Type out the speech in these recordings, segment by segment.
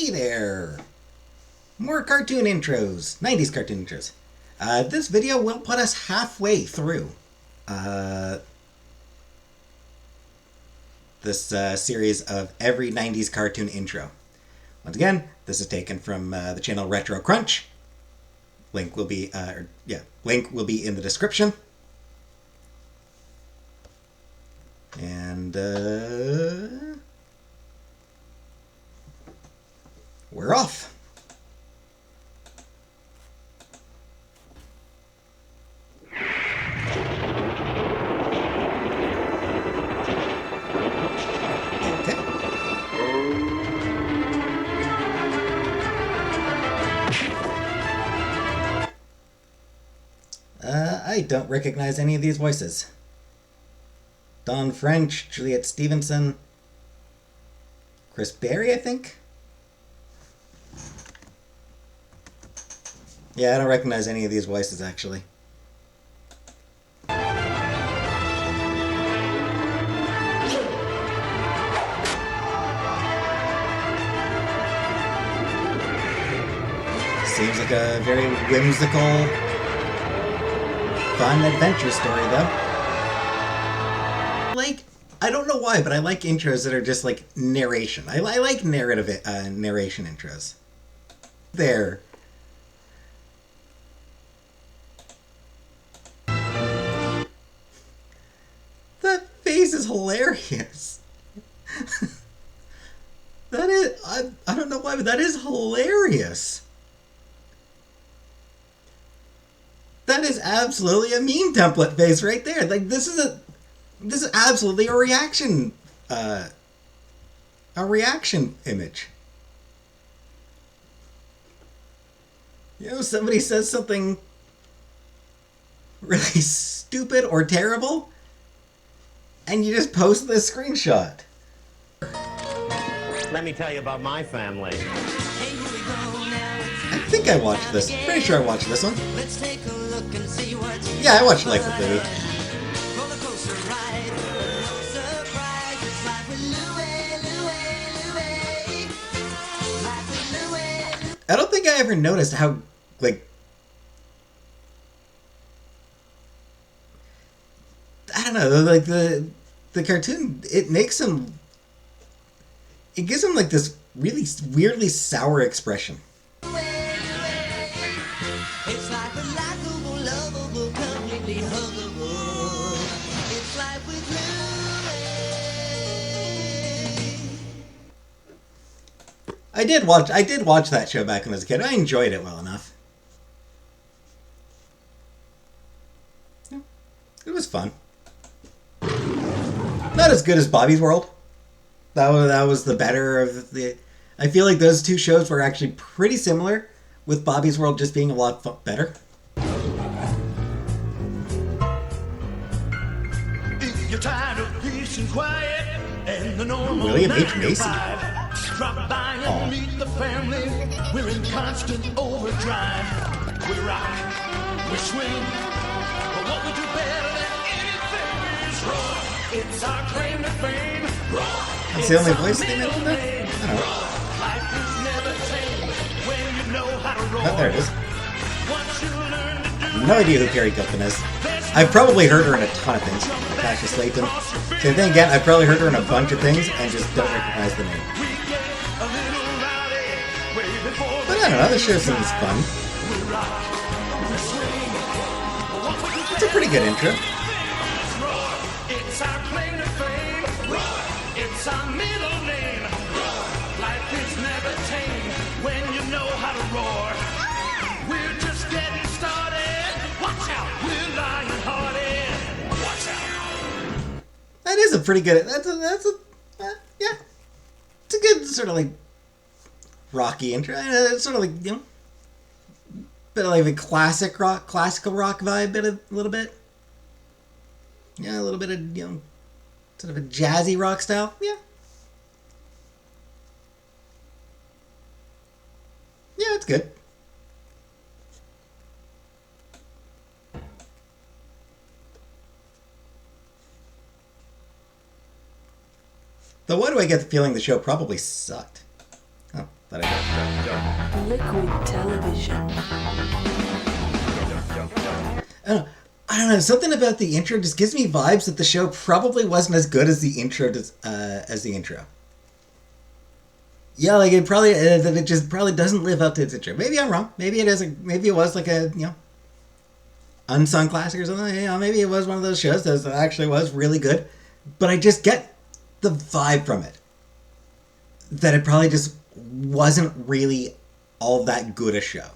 Hey there! More cartoon intros, 90s cartoon intros. This video will put us halfway through this series of every 90s cartoon intro. Once again, this is taken from the channel Retro Crunch. Link will be link will be in the description. And we're off. I don't recognize any of these voices. Don French, Juliet Stevenson, Chris Berry, I think? Yeah, I don't recognize any of these voices, actually. Seems like a very whimsical, fun adventure story, though. I don't know why, but I like intros that are just like narration. I like narrative narration intros. There. That face is hilarious. That is, I don't know why, but that is hilarious. That is absolutely a meme template face right there. Like, this is absolutely a reaction image. You know, somebody says something really stupid or terrible, and you just post this screenshot. Let me tell you about my family. I think I watched this. Pretty sure I watched this one. Yeah, I watched Life with Louie. I don't think I ever noticed how, like, I don't know, like, the cartoon, it makes him, it gives him, like, this really weirdly sour expression. I did watch that show back when I was a kid. I enjoyed it well enough. Yeah, it was fun. Not as good as Bobby's World. That was the better of the. I feel like those two shows were actually pretty similar, with Bobby's World just being a lot better. If you're tired of peace and quiet and the normal William H. Macy. Drop by and meet the family. We're in constant overdrive. We rock, we swing, but what we do better than anything is rock. It's our claim to fame. Rock. That's the only voice they mentioned that? I don't know. Life is never tame when you know how to roll. Oh, there it is. Once you learn to do No idea who Carrie Gilpin is. I've probably heard her in a ton of things. Like Ashley Slayton. Same thing again, I've probably heard her in a bunch of things and just don't recognize the name. But I don't know, this show seems fun. It's a pretty good intro. it's our claim to fame. It's our middle name. Life is never tame when you know how to roar. We're just getting started. Watch out, we're lion-hearted. Watch out. That is a pretty good. Yeah. It's a good sort of like rocky intro. It's sort of like, you know, bit of like a classical rock vibe, a little bit. Yeah, a little bit of, you know, sort of a jazzy rock style. Yeah. Yeah, it's good. Though why do I get the feeling the show probably sucked? Oh, that I Liquid television. I don't know. Something about the intro just gives me vibes that the show probably wasn't as good as the intro as the intro. Yeah, like that it just probably doesn't live up to its intro. Maybe I'm wrong. Maybe it was like a unsung classic or something. Maybe it was one of those shows that actually was really good. But I just get the vibe from it that it probably just wasn't really all that good a show.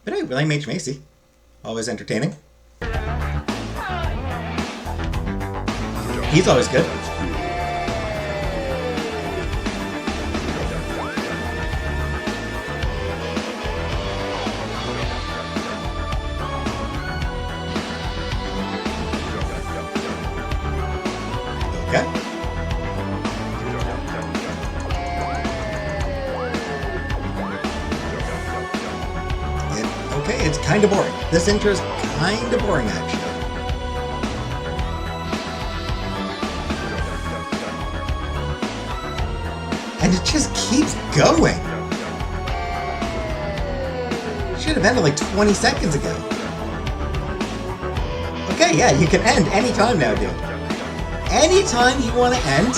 But anyway, like H. Macy, always entertaining. He's always good. Okay. It's kind of boring. This intro is kind of boring, actually. And it just keeps going. Should have ended like 20 seconds ago. Okay, yeah, you can end anytime now, dude. Anytime you want to end,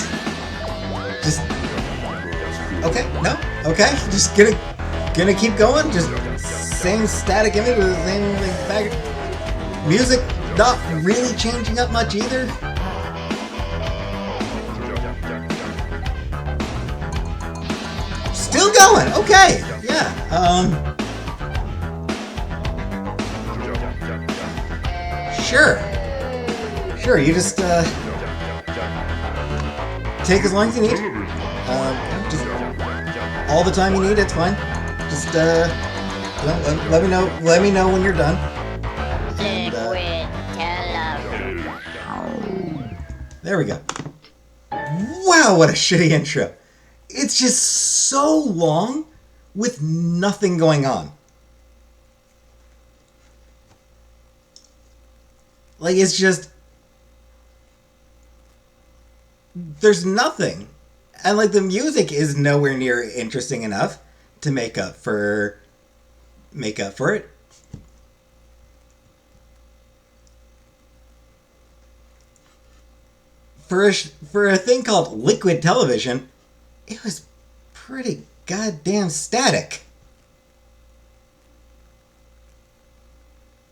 just... Okay, no, okay, just gonna keep going, just same static image with the same like, music not really changing up much either. Still going, okay, yeah, Sure, you just, take as long as you need. Just all the time you need, it's fine. Just, let me know when you're done. And, there we go. Wow, what a shitty intro. It's just so long with nothing going on. Like, it's just... There's nothing. And, like, the music is nowhere near interesting enough to make up for it. For a thing called liquid television, it was pretty goddamn static.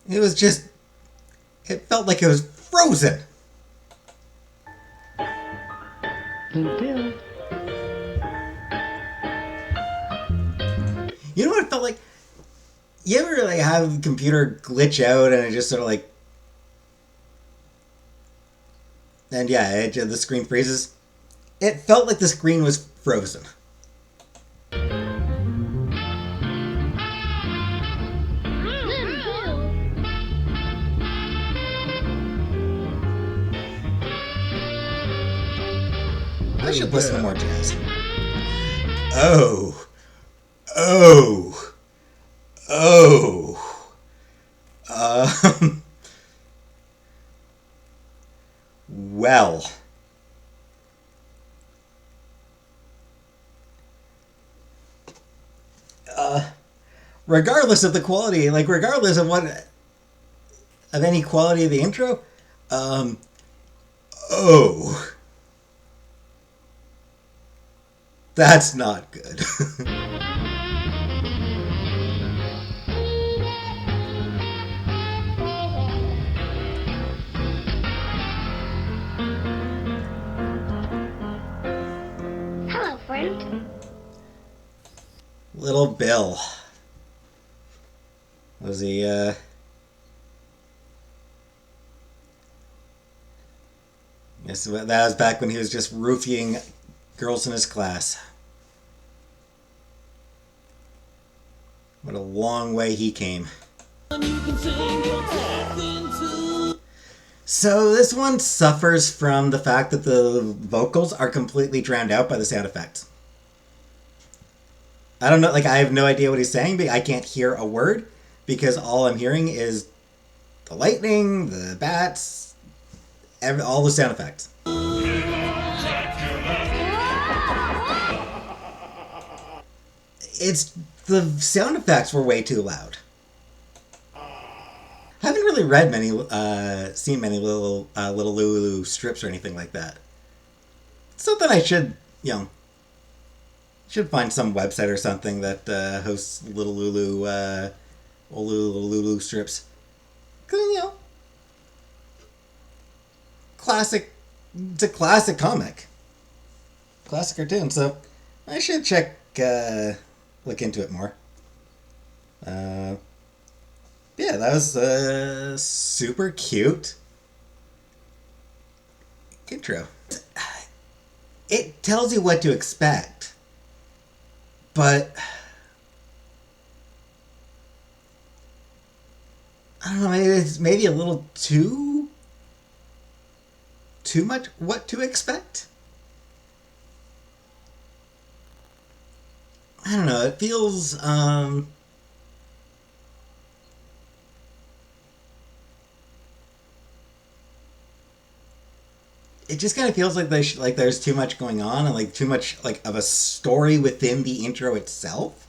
It was just... It felt like it was frozen. Bill. You know what it felt like? You ever like have a computer glitch out and it just sort of like... And yeah, the screen freezes? It felt like the screen was frozen. I should listen to more jazz. Oh. Well. Regardless of the quality, like regardless of any quality of the intro, that's not good. Hello, friend. Little Bill. Was he, that was back when he was just roofing girls in his class. What a long way he came. So this one suffers from the fact that the vocals are completely drowned out by the sound effects. I don't know, like I have no idea what he's saying, but I can't hear a word because all I'm hearing is the lightning, the bats, all the sound effects. it's the sound effects were way too loud. I haven't really read many, seen many little Lulu strips or anything like that. It's something I should, should find some website or something that hosts little Lulu strips. 'Cause, classic, it's a classic comic. Classic cartoon, so I should look into it more. Yeah, that was super cute intro. It tells you what to expect, but I don't know, it's maybe a little too much what to expect. I don't know, it feels it just kind of feels like there's too much going on and like too much like of a story within the intro itself.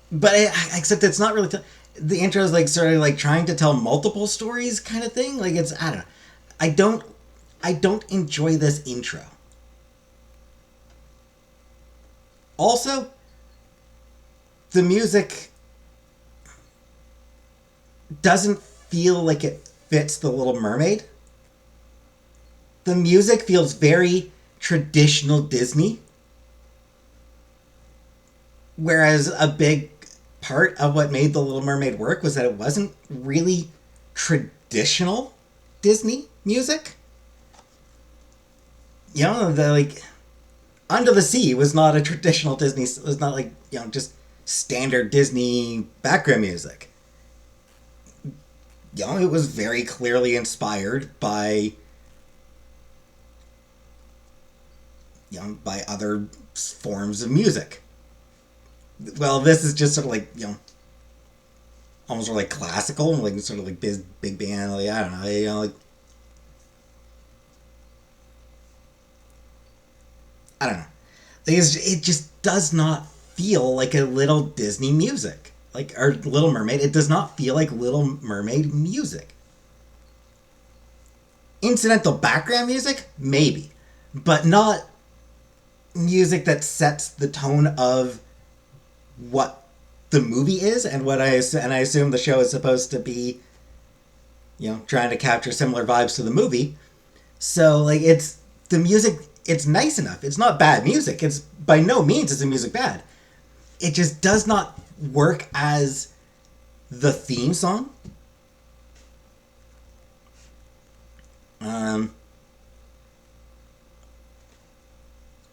But except it's not really the intro is like sort of like trying to tell multiple stories kind of thing. Like it's I don't know. I don't enjoy this intro. Also, the music doesn't feel like it fits The Little Mermaid. The music feels very traditional Disney. Whereas a big part of what made The Little Mermaid work was that it wasn't really traditional Disney music. Under the Sea was not a traditional Disney, it was not like, just standard Disney background music. It was very clearly inspired by other forms of music. Well, this is just sort of like, almost sort of like classical, like sort of like big band, like, I don't know, I don't know. It just does not feel like a little Disney music. Or Little Mermaid. It does not feel like Little Mermaid music. Incidental background music? Maybe. But not music that sets the tone of what the movie is and what I assume the show is supposed to be, trying to capture similar vibes to the movie. So, it's the music, it's nice enough. It's not bad music. It's by no means is the music bad. It just does not work as the theme song.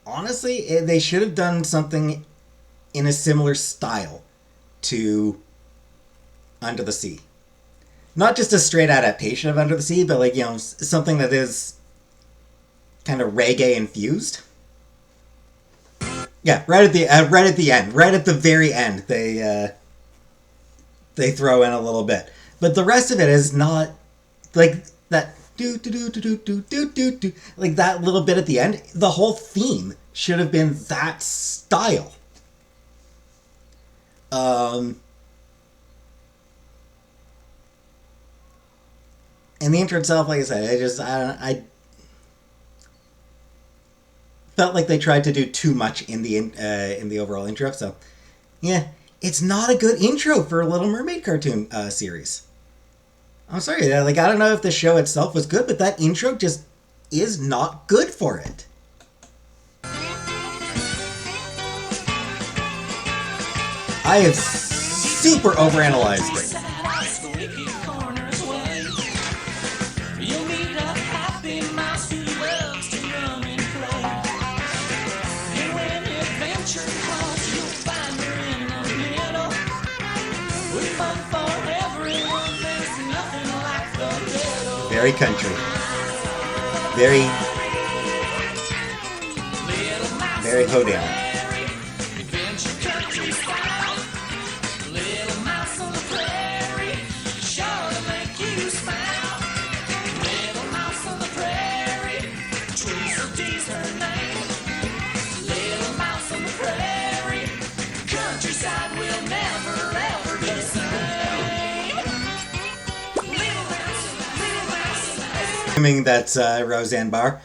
Honestly, they should have done something in a similar style to Under the Sea. Not just a straight adaptation of Under the Sea, but something that is kind of reggae infused. Yeah, right at the end, right at the very end, they throw in a little bit, but the rest of it is not like that. Do do do do do do do do, like that little bit at the end. The whole theme should have been that style. And the intro itself, like I said, I felt like they tried to do too much in the overall intro. So, yeah, it's not a good intro for a Little Mermaid cartoon series. I'm sorry, I don't know if the show itself was good, but that intro just is not good for it. I have super overanalyzed it. Very country. Very hoedown. Assuming that's Roseanne Barr.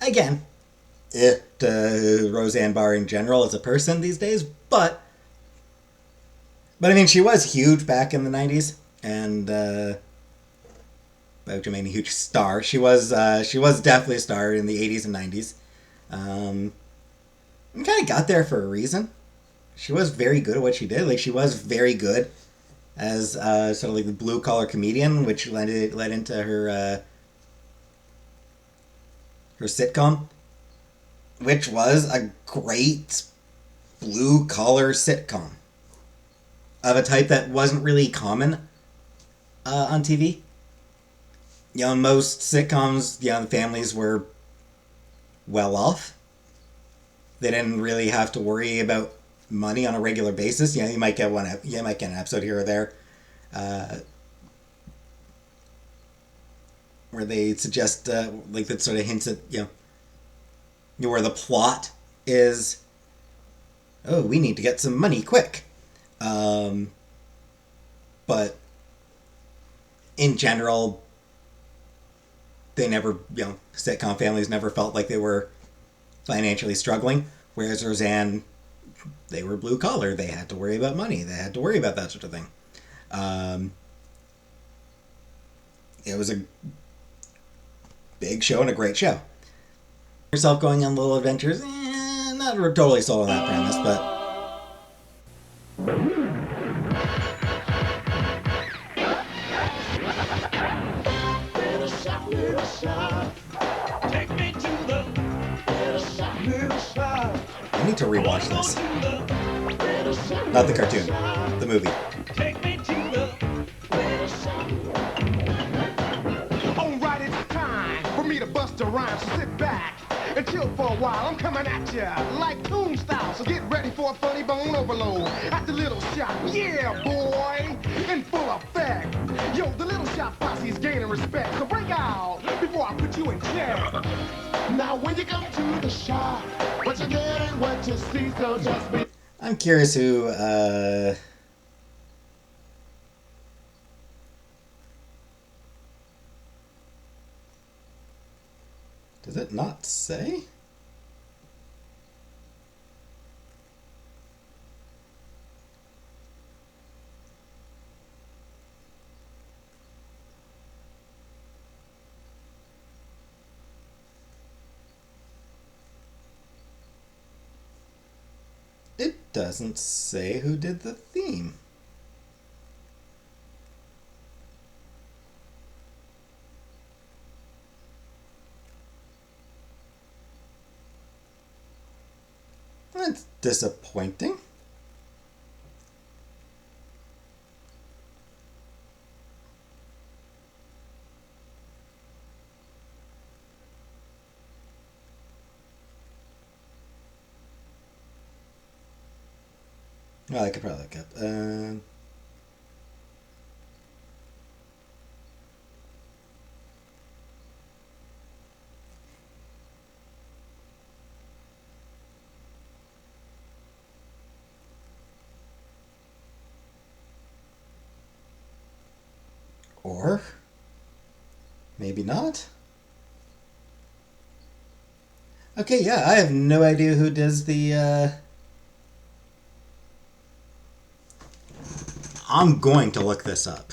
Again, Roseanne Barr in general as a person these days, but I mean, she was huge back in the 90s, and by which I mean a huge star. She was definitely a star in the 80s and 90s. And kind of got there for a reason. She was very good at what she did. Like, she was very good as sort of like the blue collar comedian, which led into her her sitcom, which was a great blue collar sitcom of a type that wasn't really common on TV. You know, most sitcoms, you know, the families were well off. They didn't really have to worry about money on a regular basis. You know, you might get an episode here or there, where they suggest like that sort of hints at where the plot is. Oh, we need to get some money quick. But in general, they never, sitcom families never felt like they were financially struggling. Whereas Roseanne, they were blue collar. They had to worry about money. They had to worry about that sort of thing. It was a big show and a great show. Yourself going on little adventures, not totally sold on that premise, but. I need to rewatch this. Not the cartoon, the movie. Alright, it's time for me to bust a rhyme, so sit back and chill for a while. I'm coming at ya like Toon style, so get ready for a funny bone overload at the Little Shop. Yeah, boy, in full effect. Yo, the Little Shop posse's gaining respect, so break out before I put you in check. Now when you come to the shop, what you get and what you see, so just be. I'm curious who, does it not say? It doesn't say who did the theme. That's disappointing. Well, I could probably look up. Or maybe not. Okay, yeah, I have no idea who does the. I'm going to look this up.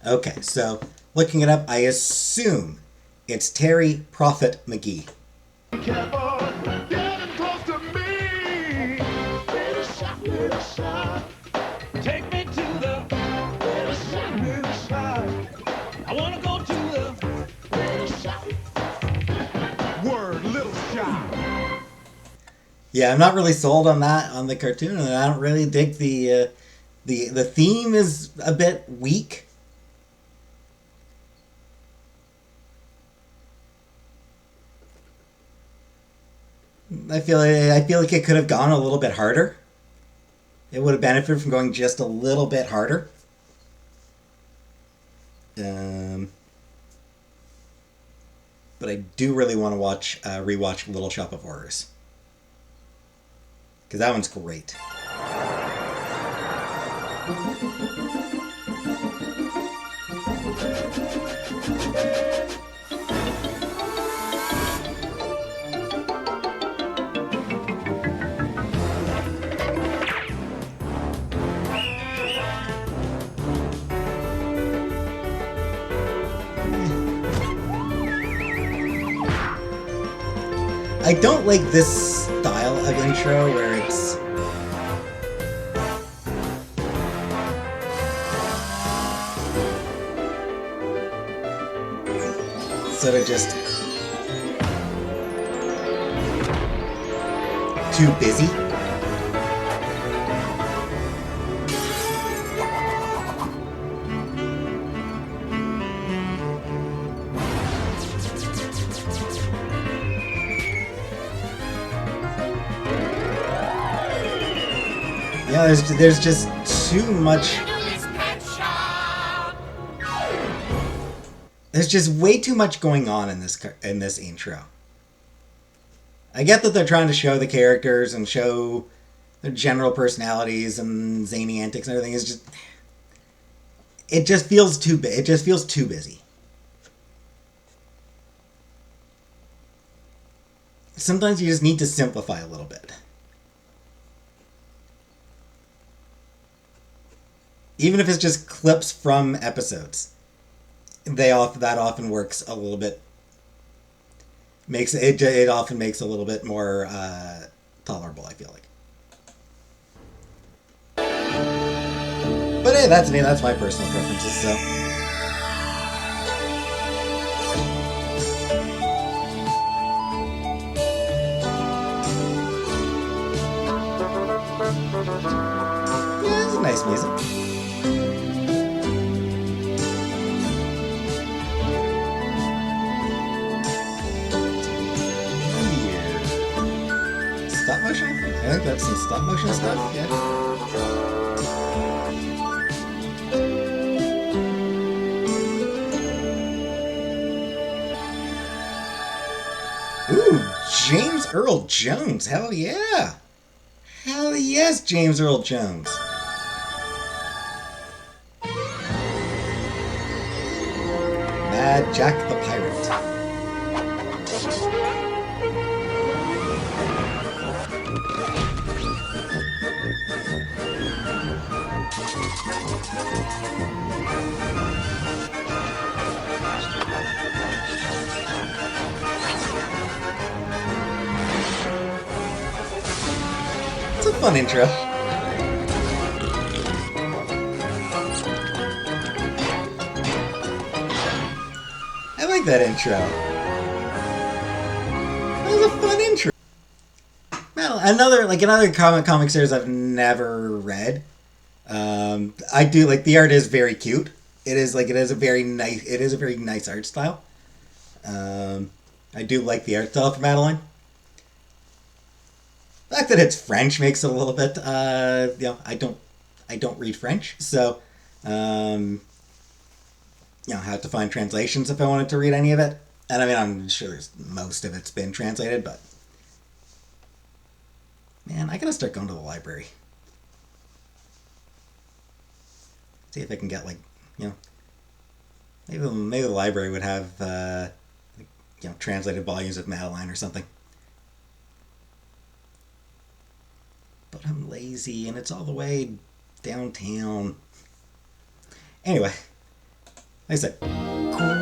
Okay, so looking it up, I assume it's Terry Prophet McGee. Careful, getting close to me. Little shop, little shop. Take me to the little shop, little shop. I wanna go to the little shop. Word, little shop. Yeah, I'm not really sold on that on the cartoon, and I don't really dig the theme is a bit weak. I feel like it could have gone a little bit harder. It would have benefited from going just a little bit harder. But I do really want to rewatch Little Shop of Horrors. Because that one's great. I don't like this style of intro where it's sort of just too busy. Yeah, there's just too much. There's just way too much going on in this intro. I get that they're trying to show the characters and show their general personalities and zany antics and everything. It just feels too big. It just feels too busy. Sometimes you just need to simplify a little bit. Even if it's just clips from episodes, that often works a little bit. It often makes a little bit more tolerable, I feel like. But hey, that's me. That's my personal preferences. So. Yeah, it's nice music. Stop motion? I think that's some stop motion stuff, yeah. Ooh, James Earl Jones, hell yeah! Hell yes, James Earl Jones! Mad Jack the Pirate. It's a fun intro. I like that intro. That was a fun intro. Well, another comic series I've never read. I do like the art is very cute. It is a very nice art style. I do like the art style for Madeline. The fact that it's French makes it a little bit, I don't read French, so, I have to find translations if I wanted to read any of it. And I mean, I'm sure most of it's been translated, but, man, I gotta start going to the library. See if I can get, maybe the library would have, translated volumes of Madeline or something. But I'm lazy, and it's all the way downtown. Anyway, like I said,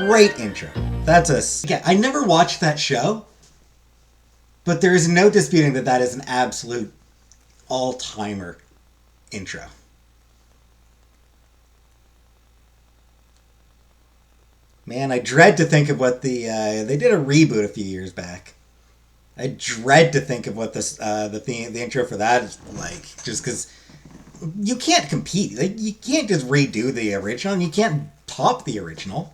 great intro. I never watched that show, but there is no disputing that is an absolute all-timer intro. Man, I dread to think of what they did a reboot a few years back. I dread to think of what the intro for that is like, just because you can't compete. You can't just redo the original. You can't top the original.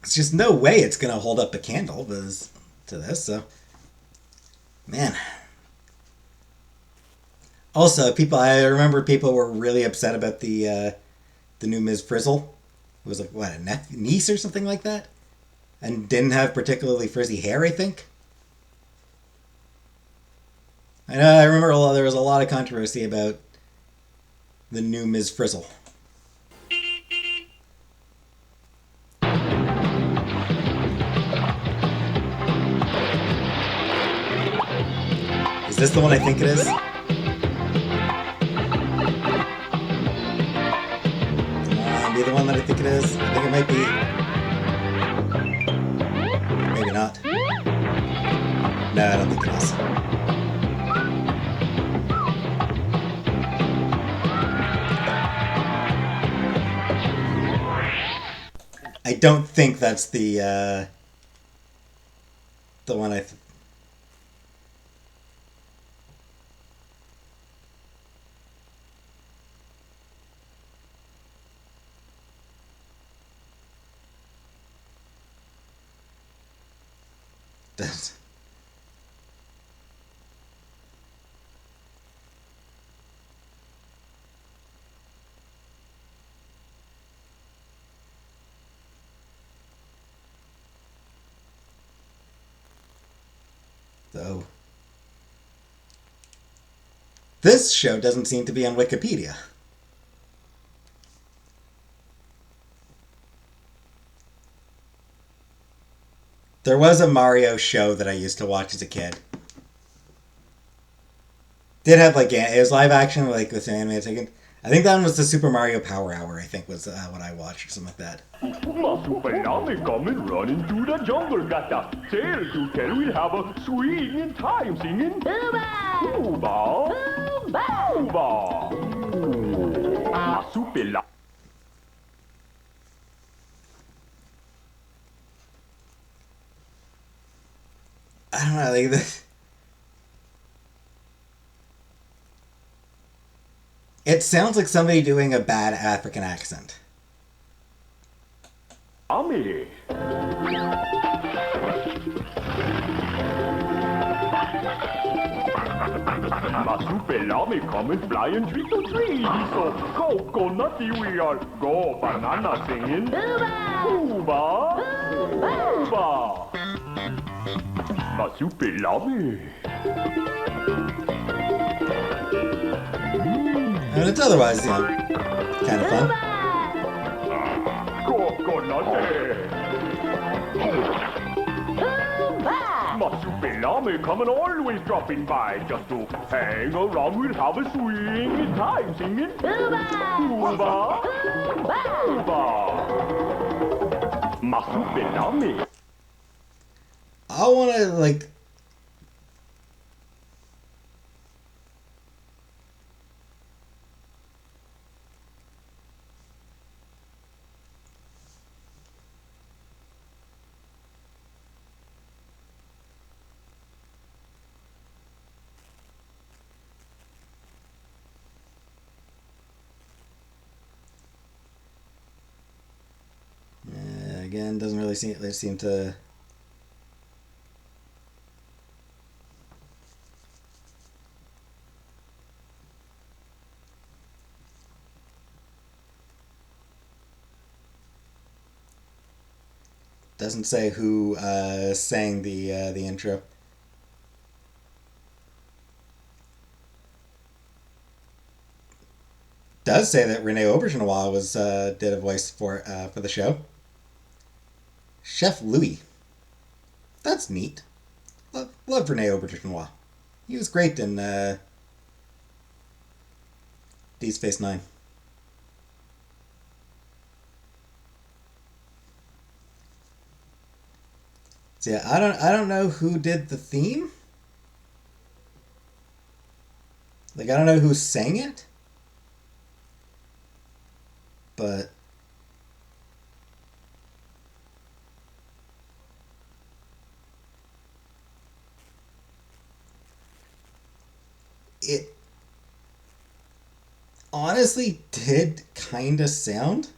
It's just no way it's gonna hold up a candle to this. So, man. Also, I remember people were really upset about the new Ms. Frizzle. It was a niece or something like that? And didn't have particularly frizzy hair, I think. I know, I remember there was a lot of controversy about The new Ms. Frizzle. Is this the one I think it is? Be the one that I think it is. I think it might be. Maybe not. No, I don't think it is. I don't think that's the one I. Does. So, this show doesn't seem to be on Wikipedia. There was a Mario show that I used to watch as a kid. Did have like it was live action like with animated. I think that one was the Super Mario Power Hour. I think was what I watched or something like that. Masupalami coming running through the jungle, got a tale to tell. We'll have a swinging time singing. Uba, uba, Masupila. I don't know, like this. It sounds like somebody doing a bad African accent. Ami. Masupilami coming flying tree to tree. So coconutty we are. Go banana singing. Uba, uba. Masupilami. I mean, it's otherwise, you know, kind of fun. Coconutty. Masupilami coming always dropping by just to hang around. We'll have a swing time singing. Uba, uba. Masupilami. I want to, like... Again, doesn't really seem to... Doesn't say who sang the intro. Does say that Renee Auberjonois was did a voice for the show. Chef Louis. That's neat. Love Renee Auberjonois. He was great in Deep Space Nine. So yeah, I don't know who did the theme. Like, I don't know who sang it. But it honestly did kind of sound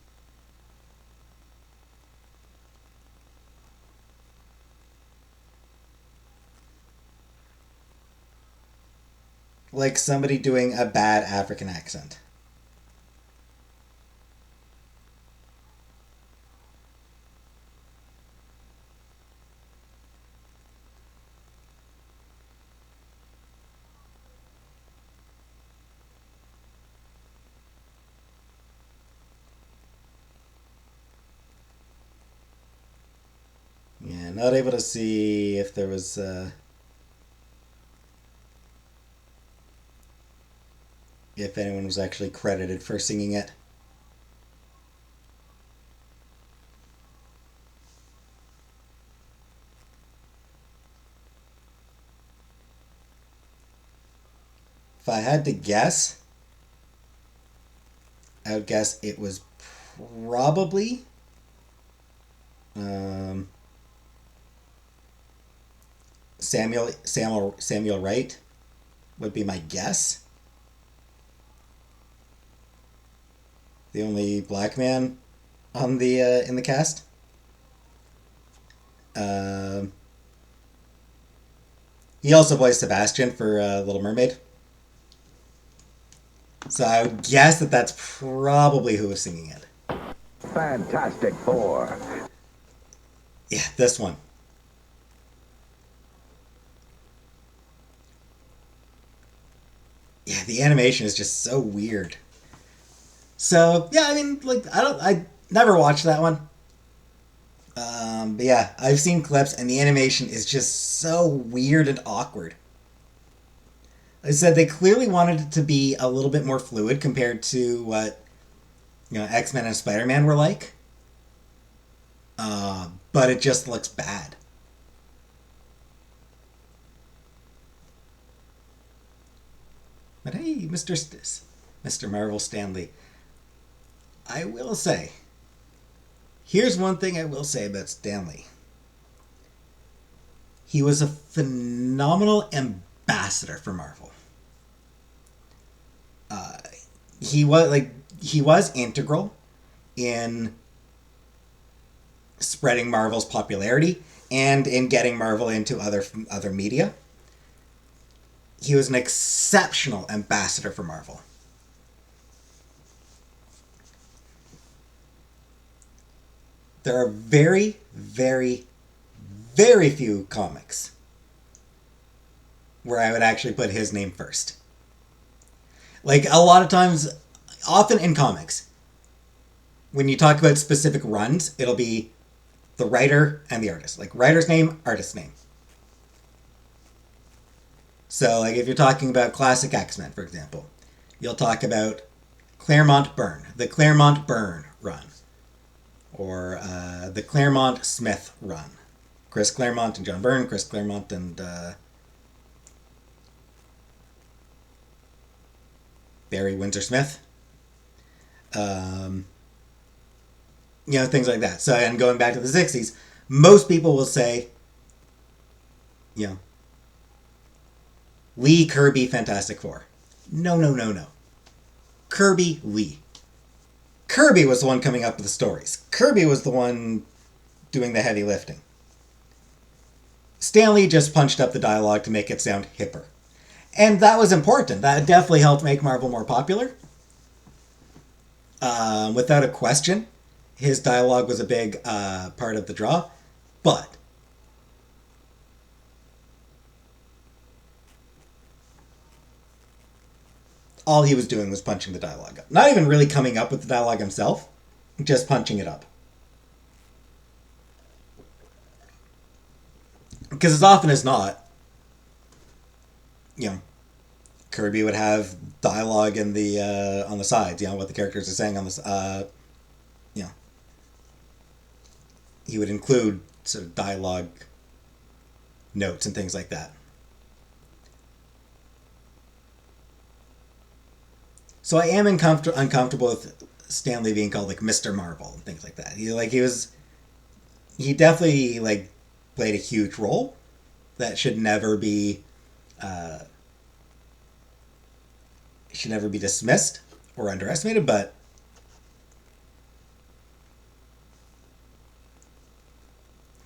like somebody doing a bad African accent. not able to see if there was... if anyone was actually credited for singing it. If I had to guess, I would guess it was probably Samuel Wright would be my guess. The only black man on the in the cast. He also voiced Sebastian for Little Mermaid. So I would guess that that's probably who was singing it. Fantastic Four. Yeah, this one. Yeah, the animation is just so weird. So, yeah, I mean, like, I never watched that one. But yeah, I've seen clips and the animation is just so weird and awkward. I said they clearly wanted it to be a little bit more fluid compared to what, X-Men and Spider-Man were like. But it just looks bad. But hey, Mr. Marvel Stanley. I will say, here's one thing I will say about Stanley. He was a phenomenal ambassador for Marvel. He was integral in spreading Marvel's popularity and in getting Marvel into other media. He was an exceptional ambassador for Marvel. There are very, very, very few comics where I would actually put his name first. Like, a lot of times, often in comics, when you talk about specific runs, it'll be the writer and the artist. Like, writer's name, artist's name. So, like, if you're talking about classic X-Men, for example, you'll talk about Claremont Byrne, the Claremont Byrne run. Or the Claremont Smith run. Chris Claremont and John Byrne, Chris Claremont and Barry Windsor Smith. Things like that. So, and going back to the 60s, most people will say, Lee Kirby Fantastic Four. No. Kirby Lee. Kirby was the one coming up with the stories. Kirby was the one doing the heavy lifting. Stan Lee just punched up the dialogue to make it sound hipper. And that was important. That definitely helped make Marvel more popular. Without a question, his dialogue was a big part of the draw. But all he was doing was punching the dialogue up. Not even really coming up with the dialogue himself, just punching it up. Because as often as not, Kirby would have dialogue in the on the sides, what the characters are saying on this, he would include sort of dialogue notes and things like that. So I am uncomfortable with Stan Lee being called like Mr. Marvel and things like that. He definitely like played a huge role that should never be dismissed or underestimated, but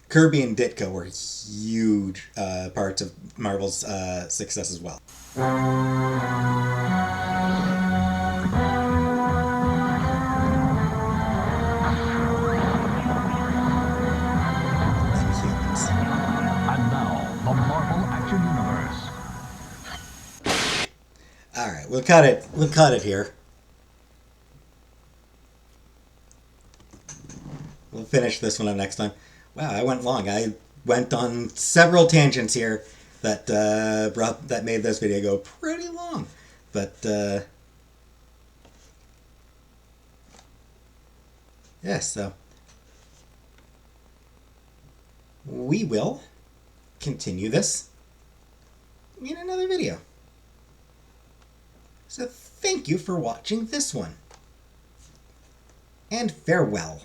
Kirby and Ditko were huge parts of Marvel's success as well. Alright, we'll cut it here. We'll finish this one up next time. Wow, I went long. I went on several tangents here that that made this video go pretty long. But yes, so we will continue this in another video. So thank you for watching this one. And farewell.